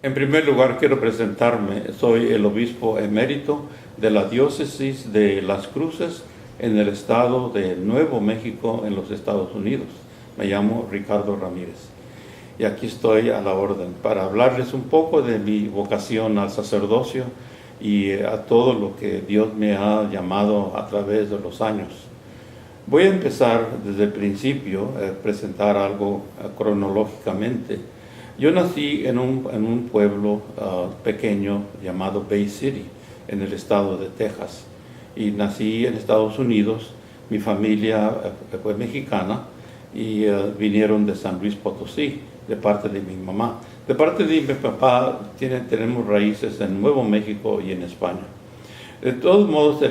En primer lugar, quiero presentarme. Soy el obispo emérito de la diócesis de Las Cruces en el estado de Nuevo México, en los Estados Unidos. Me llamo Ricardo Ramírez y aquí estoy a la orden para hablarles un poco de mi vocación al sacerdocio y a todo lo que Dios me ha llamado a través de los años. Voy a empezar desde el principio, presentar algo cronológicamente. Yo nací en un pueblo pequeño llamado Bay City, en el estado de Texas. Y nací en Estados Unidos. Mi familia fue mexicana y vinieron de San Luis Potosí, de parte de mi mamá. De parte de mi papá tenemos raíces en Nuevo México y en España. De todos modos,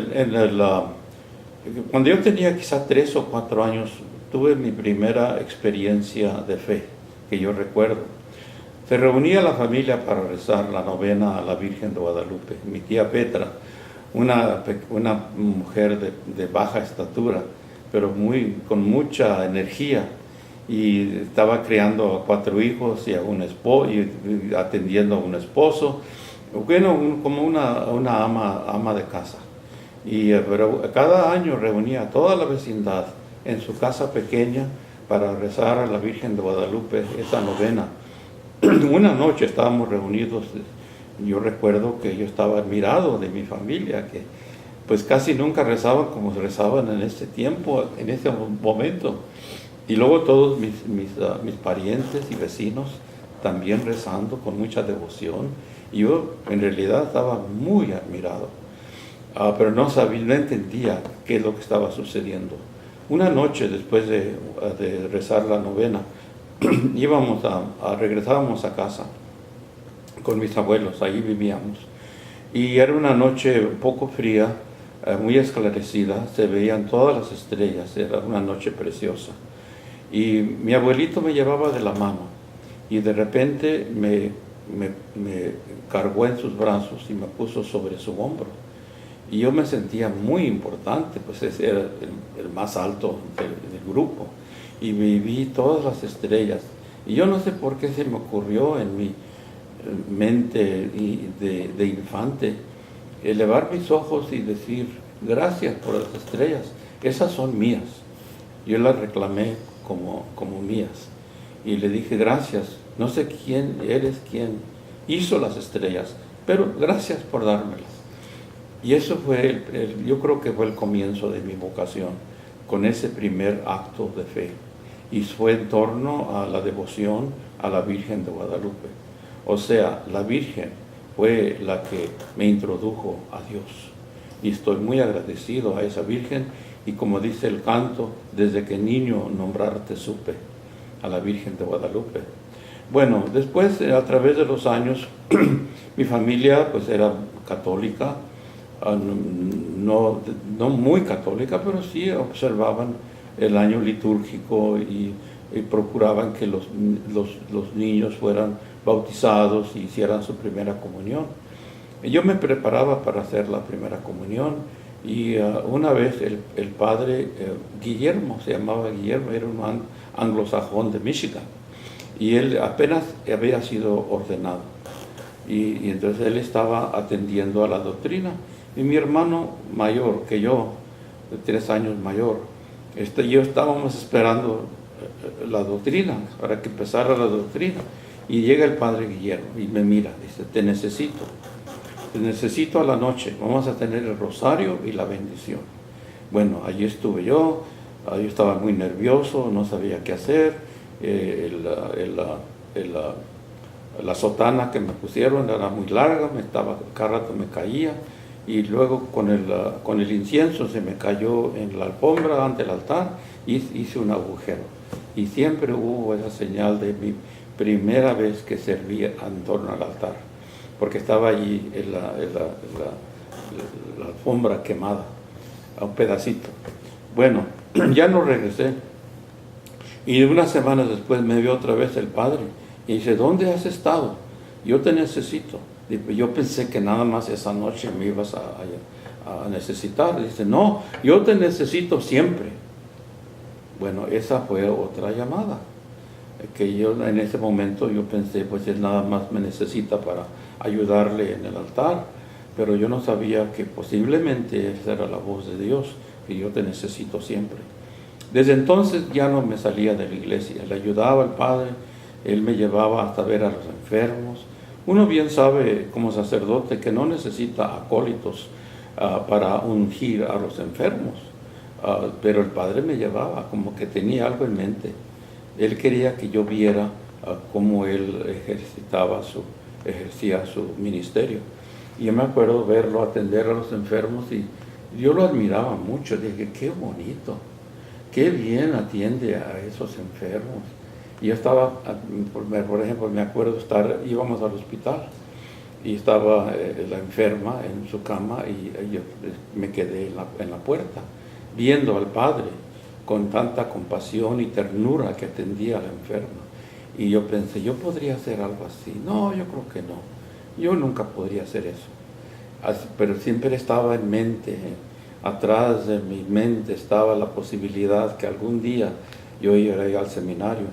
cuando yo tenía quizá 3 o 4 años, tuve mi primera experiencia de fe, que yo recuerdo. Se reunía la familia para rezar la novena a la Virgen de Guadalupe. Mi tía Petra, una mujer de baja estatura, pero con mucha energía, y estaba criando a 4 hijos y a un esposo, y atendiendo a un esposo, bueno, como una ama de casa. Pero cada año reunía a toda la vecindad en su casa pequeña para rezar a la Virgen de Guadalupe esa novena. Una noche estábamos reunidos, yo recuerdo que yo estaba admirado de mi familia, que pues casi nunca rezaban como rezaban en ese tiempo, en ese momento. Y luego todos mis parientes y vecinos también rezando con mucha devoción. Y yo en realidad estaba muy admirado, pero no entendía qué es lo que estaba sucediendo. Una noche después de rezar la novena, regresábamos a casa con mis abuelos, ahí vivíamos. Y era una noche un poco fría, muy esclarecida, se veían todas las estrellas, era una noche preciosa. Y mi abuelito me llevaba de la mano y de repente me cargó en sus brazos y me puso sobre su hombro. Y yo me sentía muy importante, pues ese era el más alto del grupo. Y vi todas las estrellas. Y yo no sé por qué se me ocurrió en mi mente de infante elevar mis ojos y decir, gracias por las estrellas, esas son mías. Yo las reclamé como mías. Y le dije, gracias, no sé quién eres, quién hizo las estrellas, pero gracias por dármelas. Y eso fue, yo creo que fue el comienzo de mi vocación, con ese primer acto de fe. Y fue en torno a la devoción a la Virgen de Guadalupe. O sea, la Virgen fue la que me introdujo a Dios. Y estoy muy agradecido a esa Virgen. Y como dice el canto, desde que niño nombrarte supe, a la Virgen de Guadalupe. Bueno, después, a través de los años, mi familia pues era católica, no muy católica, pero sí observaban el año litúrgico y procuraban que los niños fueran bautizados y hicieran su primera comunión. Y yo me preparaba para hacer la primera comunión y una vez el padre Guillermo, se llamaba Guillermo, era un anglosajón de Michigan, y él apenas había sido ordenado. Y entonces él estaba atendiendo a la doctrina. Y mi hermano mayor, que yo, de 3 años mayor, yo estábamos esperando la doctrina, para que empezara la doctrina. Y llega el padre Guillermo y me mira, dice, te necesito a la noche, vamos a tener el rosario y la bendición. Bueno, allí estuve yo estaba muy nervioso, no sabía qué hacer. La sotana que me pusieron era muy larga, cada rato me caía. Y luego con el incienso se me cayó en la alfombra ante el altar y hice un agujero. Y siempre hubo esa señal de mi primera vez que servía en torno al altar, porque estaba allí la alfombra quemada, a un pedacito. Bueno, ya no regresé. Y unas semanas después me vio otra vez el padre y dice, ¿dónde has estado? Yo te necesito. Yo pensé que nada más esa noche me ibas a necesitar. Dice, no, yo te necesito siempre. Bueno, esa fue otra llamada. que yo en ese momento yo pensé, pues él nada más me necesita para ayudarle en el altar, pero yo no sabía que posiblemente esa era la voz de Dios, que yo te necesito siempre. Desde entonces ya no me salía de la iglesia, le ayudaba al Padre, él me llevaba hasta ver a los enfermos. Uno bien sabe como sacerdote que no necesita acólitos para ungir a los enfermos, pero el Padre me llevaba, como que tenía algo en mente. Él quería que yo viera cómo él ejercía su ministerio. Y yo me acuerdo verlo atender a los enfermos y yo lo admiraba mucho. Dije, qué bonito, qué bien atiende a esos enfermos. Y yo estaba, por ejemplo, me acuerdo íbamos al hospital y estaba la enferma en su cama y yo me quedé en la puerta viendo al Padre con tanta compasión y ternura que atendía a la enferma. Y yo pensé, yo podría hacer algo así. No, yo creo que no. Yo nunca podría hacer eso. Pero siempre estaba en mente, atrás de mi mente estaba la posibilidad que algún día yo iría al seminario.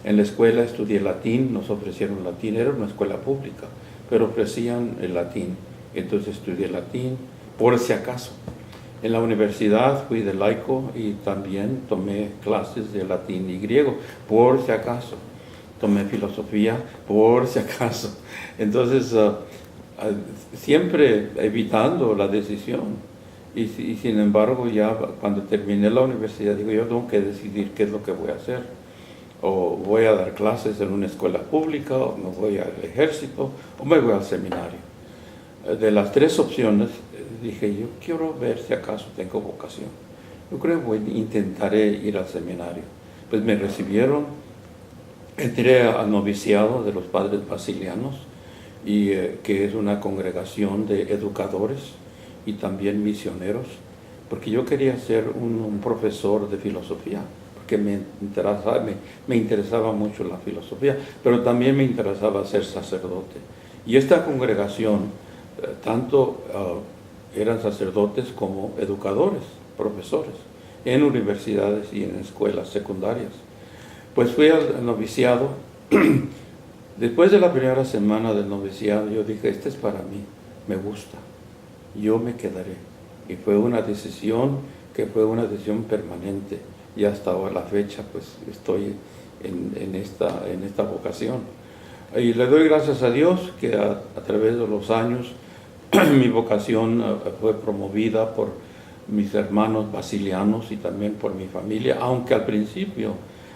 En la escuela estudié latín, nos ofrecieron latín, era una escuela pública, pero ofrecían el latín. Entonces estudié latín, por si acaso. En la universidad fui de laico y también tomé clases de latín y griego, por si acaso. Tomé filosofía, por si acaso. Entonces, siempre evitando la decisión. Y sin embargo, ya cuando terminé la universidad, digo, yo tengo que decidir qué es lo que voy a hacer. O voy a dar clases en una escuela pública, o me voy al ejército, o me voy al seminario. De las tres opciones, dije, yo quiero ver si acaso tengo vocación. Yo creo que intentaré ir al seminario. Pues me recibieron, entré al noviciado de los padres basilianos, y que es una congregación de educadores y también misioneros, porque yo quería ser un profesor de filosofía, porque me interesaba mucho la filosofía, pero también me interesaba ser sacerdote. Y esta congregación, tanto eran sacerdotes como educadores, profesores, en universidades y en escuelas secundarias. Pues fui al noviciado. Después de la primera semana del noviciado, yo dije, este es para mí, me gusta, yo me quedaré. Y fue una decisión que fue una decisión permanente. Y hasta ahora la fecha, pues estoy en esta vocación. Y le doy gracias a Dios que a través de los años mi vocación fue promovida por mis hermanos basilianos y también por mi familia, aunque al principio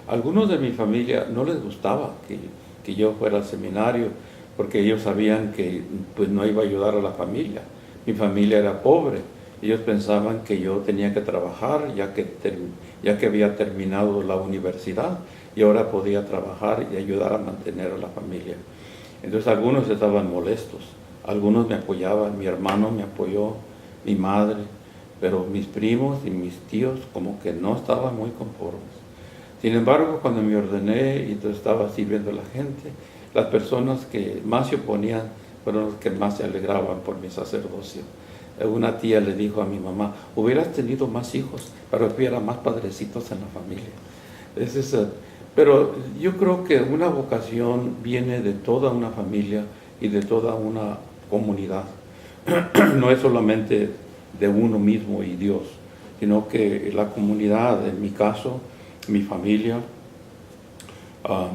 algunos de mi familia no les gustaba que yo fuera al seminario, porque ellos sabían que pues no iba a ayudar a la familia. Mi familia era pobre. Ellos pensaban que yo tenía que trabajar ya que había terminado la universidad y ahora podía trabajar y ayudar a mantener a la familia. Entonces algunos estaban molestos, algunos me apoyaban, mi hermano me apoyó, mi madre, pero mis primos y mis tíos como que no estaban muy conformes. Sin embargo, cuando me ordené y entonces estaba sirviendo a la gente, las personas que más se oponían fueron los que más se alegraban por mi sacerdocio. Una tía le dijo a mi mamá, hubieras tenido más hijos para que hubiera más padrecitos en la familia. Pero yo creo que una vocación viene de toda una familia y de toda una comunidad. No es solamente de uno mismo y Dios, sino que la comunidad, en mi caso, mi familia,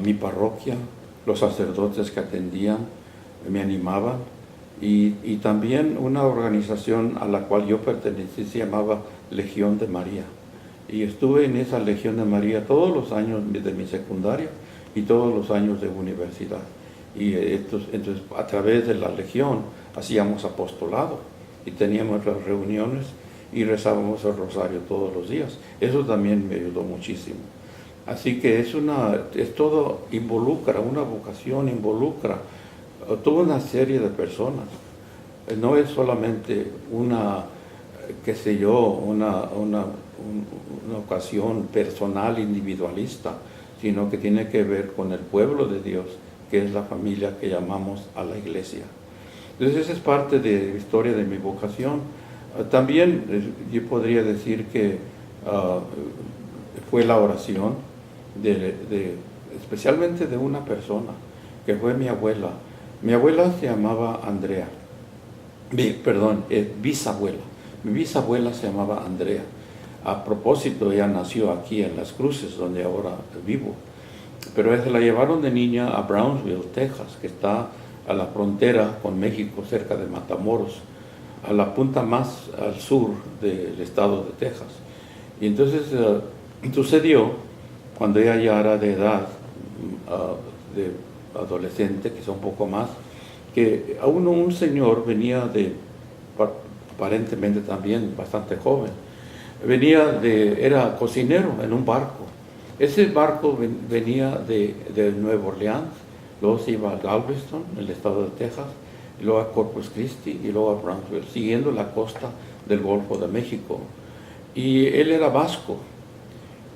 mi parroquia, los sacerdotes que atendían, me animaban. Y también una organización a la cual yo pertenecí se llamaba Legión de María. Y estuve en esa Legión de María todos los años de mi secundaria y todos los años de universidad. Y entonces a través de la Legión hacíamos apostolado y teníamos las reuniones y rezábamos el rosario todos los días. Eso también me ayudó muchísimo. Así que todo involucra, una vocación involucra toda una serie de personas. No es solamente una ocasión personal, individualista, sino que tiene que ver con el pueblo de Dios, que es la familia que llamamos a la iglesia. Entonces esa es parte de la historia de mi vocación. También yo podría decir que fue la oración de especialmente de una persona, que fue mi abuela. Mi abuela se llamaba Andrea. Perdón, bisabuela. Mi bisabuela se llamaba Andrea. A propósito, ella nació aquí en Las Cruces, donde ahora vivo. Pero se la llevaron de niña a Brownsville, Texas, que está a la frontera con México, cerca de Matamoros, a la punta más al sur del estado de Texas. Y entonces sucedió, cuando ella ya era de edad, de adolescente, quizá un poco más, que a un señor venía aparentemente también bastante joven, era cocinero en un barco. Ese barco venía de Nueva Orleans, luego se iba a Galveston, en el estado de Texas, y luego a Corpus Christi y luego a Brownsville, siguiendo la costa del Golfo de México. Y él era vasco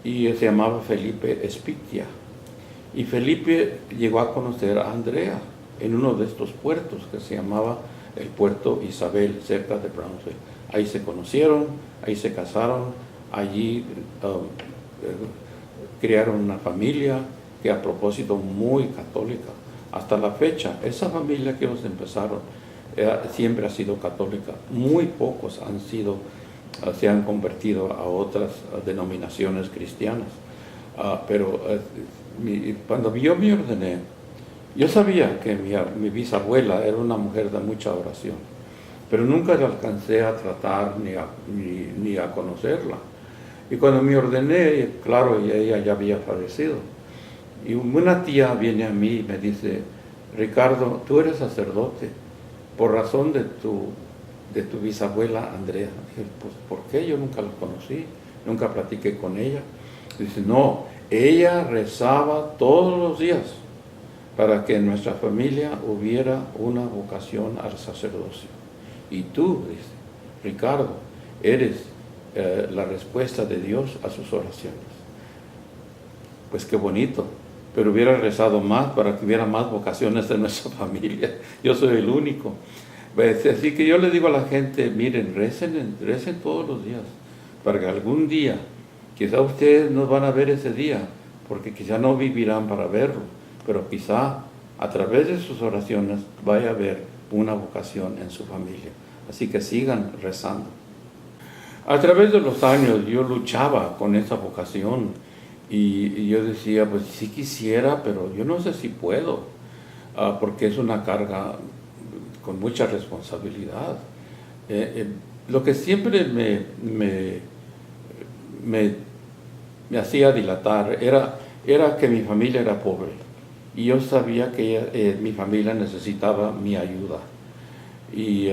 y se llamaba Felipe Espitia. Y Felipe llegó a conocer a Andrea en uno de estos puertos que se llamaba el puerto Isabel, cerca de Brownsville. Ahí se conocieron, ahí se casaron, allí crearon una familia que, a propósito, muy católica. Hasta la fecha, esa familia que ellos empezaron siempre ha sido católica. Muy pocos se han convertido a otras denominaciones cristianas. Pero cuando yo me ordené, yo sabía que mi bisabuela era una mujer de mucha oración, pero nunca la alcancé a tratar ni a conocerla. Y cuando me ordené, claro, ella ya había fallecido. Y una tía viene a mí y me dice: Ricardo, tú eres sacerdote por razón de tu bisabuela Andrea. Dije: pues, ¿por qué? Yo nunca la conocí, nunca platiqué con ella. Dice: no, ella rezaba todos los días para que en nuestra familia hubiera una vocación al sacerdocio. Y tú, dice, Ricardo, eres la respuesta de Dios a sus oraciones. Pues qué bonito, pero hubiera rezado más para que hubiera más vocaciones en nuestra familia. Yo soy el único. Así que yo le digo a la gente: miren, recen todos los días, para que algún día, quizá ustedes no van a ver ese día, porque quizá no vivirán para verlo, pero quizá a través de sus oraciones vaya a haber una vocación en su familia. Así que sigan rezando. A través de los años yo luchaba con esa vocación y yo decía: pues sí quisiera, pero yo no sé si puedo, porque es una carga con mucha responsabilidad. Lo que siempre me hacía dilatar era que mi familia era pobre y yo sabía que mi familia necesitaba mi ayuda. Y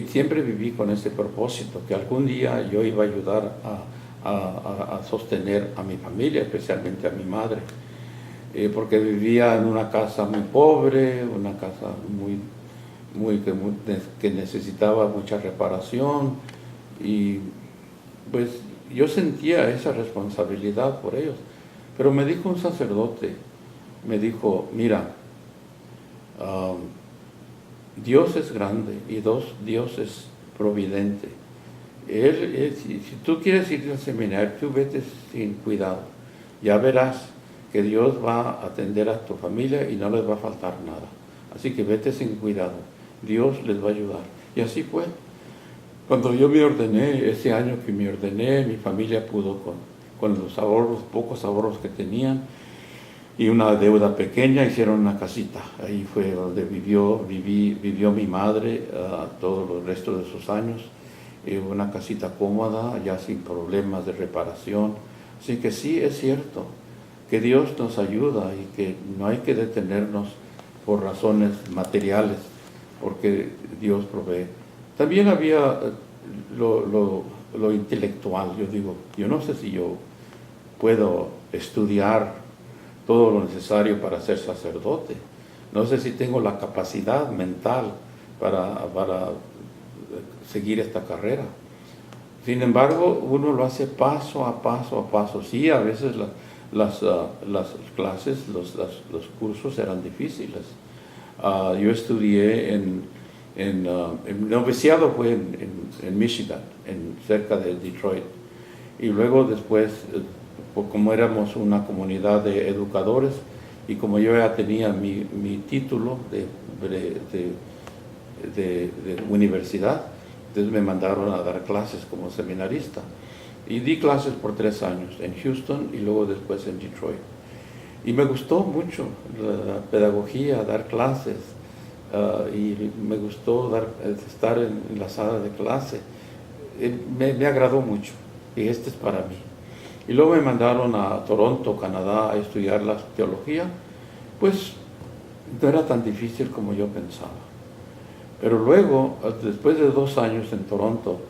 siempre viví con ese propósito, que algún día yo iba a ayudar a sostener a mi familia, especialmente a mi madre, porque vivía en una casa muy pobre, una casa que necesitaba mucha reparación, y pues yo sentía esa responsabilidad por ellos. Pero me dijo un sacerdote, me dijo: mira, Dios es grande y Dios es providente. Si tú quieres ir al seminario, tú vete sin cuidado. Ya verás que Dios va a atender a tu familia y no les va a faltar nada. Así que vete sin cuidado. Dios les va a ayudar. Y así fue. Cuando yo me ordené, ese año que me ordené, mi familia pudo con los pocos ahorros que tenían, y una deuda pequeña, hicieron una casita. Ahí fue donde vivió mi madre todos los restos de sus años. Una casita cómoda, ya sin problemas de reparación. Así que sí, es cierto que Dios nos ayuda y que no hay que detenernos por razones materiales, porque Dios provee. También había lo intelectual. Yo digo: yo no sé si yo puedo estudiar todo lo necesario para ser sacerdote. No sé si tengo la capacidad mental para seguir esta carrera. Sin embargo, uno lo hace paso a paso. Sí, a veces las clases, los cursos eran difíciles. Yo estudié el noviciado fue en Michigan, cerca de Detroit. Y luego después como éramos una comunidad de educadores y como yo ya tenía mi título de universidad, entonces me mandaron a dar clases como seminarista. Y di clases por 3 años en Houston y luego después en Detroit. Y me gustó mucho la pedagogía, dar clases, y me gustó estar en la sala de clase. Me agradó mucho y este es para mí. Y luego me mandaron a Toronto, Canadá, a estudiar la teología. Pues no era tan difícil como yo pensaba. Pero luego, después de 2 años en Toronto,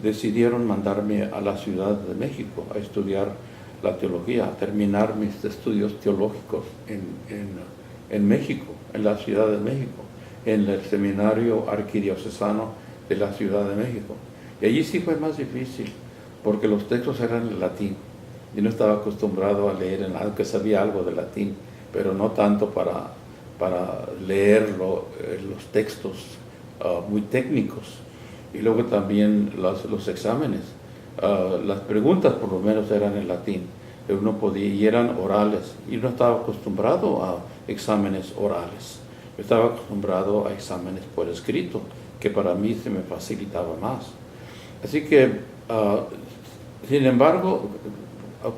decidieron mandarme a la Ciudad de México a estudiar la teología, a terminar mis estudios teológicos en México, en la Ciudad de México, en el Seminario Arquidiocesano de la Ciudad de México. Y allí sí fue más difícil, porque los textos eran en latín. Yo no estaba acostumbrado a leer, aunque sabía algo de latín, pero no tanto para leer los textos muy técnicos. Y luego también los exámenes. Las preguntas por lo menos eran en latín. Uno podía, y eran orales. Y no estaba acostumbrado a exámenes orales. Yo estaba acostumbrado a exámenes por escrito, que para mí se me facilitaba más. Así que, sin embargo,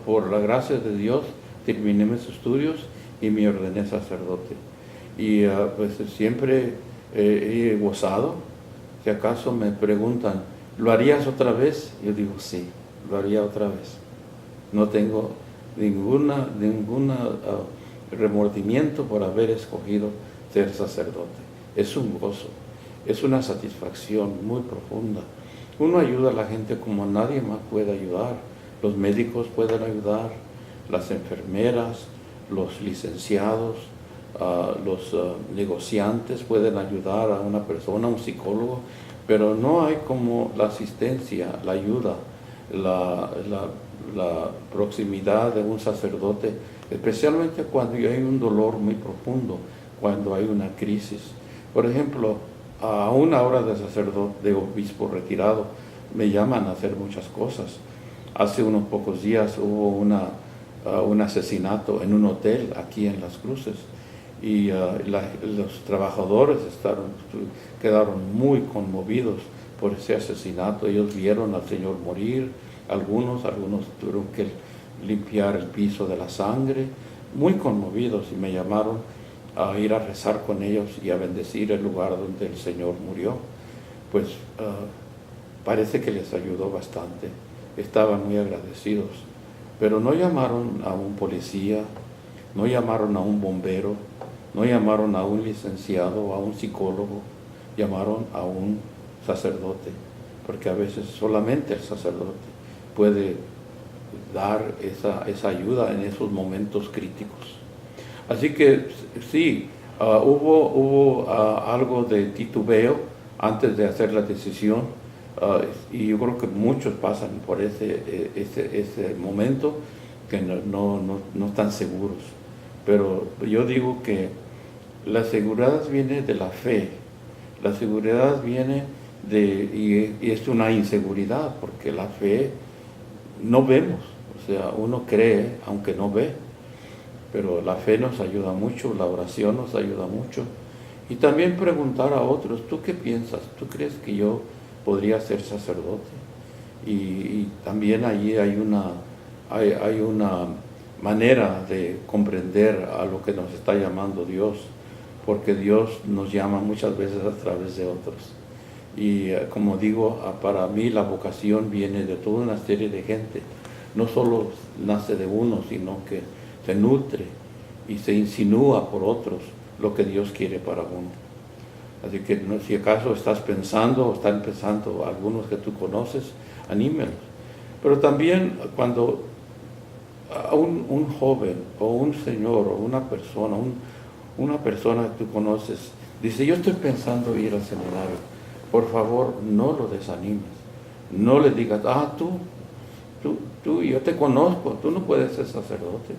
por la gracia de Dios, terminé mis estudios y me ordené sacerdote. Y pues siempre he gozado. Si acaso me preguntan, ¿lo harías otra vez? Yo digo, sí, lo haría otra vez. No tengo ningún remordimiento por haber escogido ser sacerdote. Es un gozo, es una satisfacción muy profunda. Uno ayuda a la gente como nadie más puede ayudar. Los médicos pueden ayudar, las enfermeras, los licenciados, los negociantes pueden ayudar a una persona, un psicólogo, pero no hay como la asistencia, la ayuda, la proximidad de un sacerdote, especialmente cuando hay un dolor muy profundo, cuando hay una crisis. Por ejemplo, a una hora de sacerdote, de obispo retirado, me llaman a hacer muchas cosas. Hace unos pocos días hubo un asesinato en un hotel aquí en Las Cruces y los trabajadores quedaron muy conmovidos por ese asesinato. Ellos vieron al Señor morir, algunos tuvieron que limpiar el piso de la sangre, muy conmovidos, y me llamaron a ir a rezar con ellos y a bendecir el lugar donde el Señor murió. Pues parece que les ayudó bastante, estaban muy agradecidos, pero no llamaron a un policía, no llamaron a un bombero, no llamaron a un licenciado, a un psicólogo, llamaron a un sacerdote, porque a veces solamente el sacerdote puede dar esa ayuda en esos momentos críticos. Así que sí, hubo algo de titubeo antes de hacer la decisión, y yo creo que muchos pasan por ese momento que no están seguros. Pero yo digo que la seguridad viene de la fe, la seguridad viene y es una inseguridad, porque la fe no vemos, o sea, uno cree aunque no ve, pero la fe nos ayuda mucho, la oración nos ayuda mucho, y también preguntar a otros, ¿tú qué piensas? ¿Tú crees que yo podría ser sacerdote? Y también allí hay una manera de comprender a lo que nos está llamando Dios, porque Dios nos llama muchas veces a través de otros. Y como digo, para mí la vocación viene de toda una serie de gente. No solo nace de uno, sino que se nutre y se insinúa por otros lo que Dios quiere para uno. Así que si acaso estás pensando o están pensando algunos que tú conoces, anímelos. Pero también cuando a un joven o un señor o una persona que tú conoces dice, yo estoy pensando ir al seminario, por favor no lo desanimes, no le digas, tú, yo te conozco, tú no puedes ser sacerdote.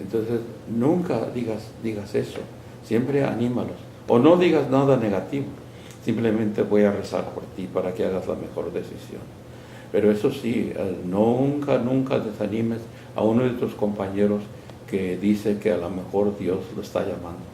Entonces nunca digas eso, siempre anímalos, o no digas nada negativo, simplemente voy a rezar por ti para que hagas la mejor decisión. Pero eso sí, nunca, nunca desanimes a uno de tus compañeros que dice que a lo mejor Dios lo está llamando.